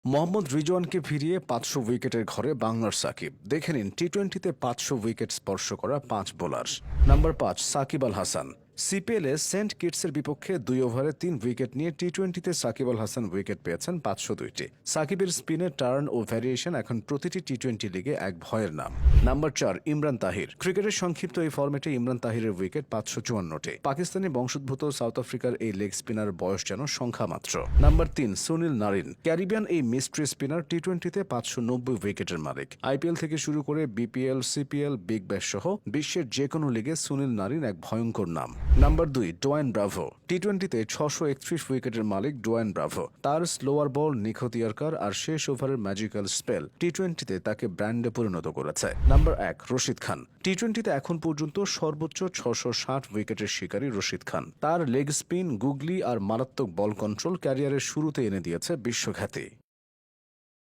মোহাম্মদ রিজওয়ানকে ফিরিয়ে ৫০০ উইকেটের ঘরে বাংলার সাকিব। দেখে নিন টি-টোয়েন্টিতে ৫০০ উইকেট স্পর্শ করা ৫ bowler. Number ৫ Shakib Al Hasan. সিপিএলে Saint কিটসের বিপক্ষে ২ ওভারে ৩ উইকেট নিয়ে টি-টোয়েন্টিতে সাকিব আল হাসান উইকেট পেয়েছেন ৫০২টি। সাকিবের স্পিনের টার্ন ও ভ্যারিয়েশন এখন প্রতিটি টি-টোয়েন্টি লিগে এক ভয়ের নাম। নাম্বার ৪ ইমরান তাহির। ক্রিকেটের সংক্ষিপ্ত এই ফরম্যাটে ইমরান তাহিরের উইকেট ৫৫৪টি। পাকিস্তানি বংশোদ্ভূত সাউথ আফ্রিকার এই লেগ স্পিনার বয়স যেন সংখ্যা মাত্র। Number ৩ Sunil Narine. ক্যারিবিয়ান এই মিস্ট্রি স্পিনার টি-টোয়েন্টিতে ৫৯০ উইকেটের মালিক। আইপিএল থেকে শুরু করে বিপিএল, সিপিএল, বিগ ব্যাশ সহ বিশ্বের যে কোনো লিগে সুনীল নারিন এক ভয়ঙ্কর নাম। Number ২ Dwayne Bravo. টি-টোয়েন্টিতে ৬৩১ উইকেটের মালিক ডোয়াইন ব্রাভো। তার স্লোয়ার বল, নিখুঁত ইয়র্কার আর শেষ ওভারের ম্যাজিক্যাল স্পেল টি-টোয়েন্টিতে তাকে ব্র্যান্ডে পরিণত করেছে। নাম্বার ১ রশিদ খান। টি-টোয়েন্টিতে এখন পর্যন্ত সর্বোচ্চ ৬৬০ উইকেটের শিকারী রশিদ খান। তার লেগ স্পিন, গুগলি আর মারাত্মক বল কন্ট্রোল ক্যারিয়ারের শুরুতে এনে দিয়েছে বিশ্বখ্যাতি।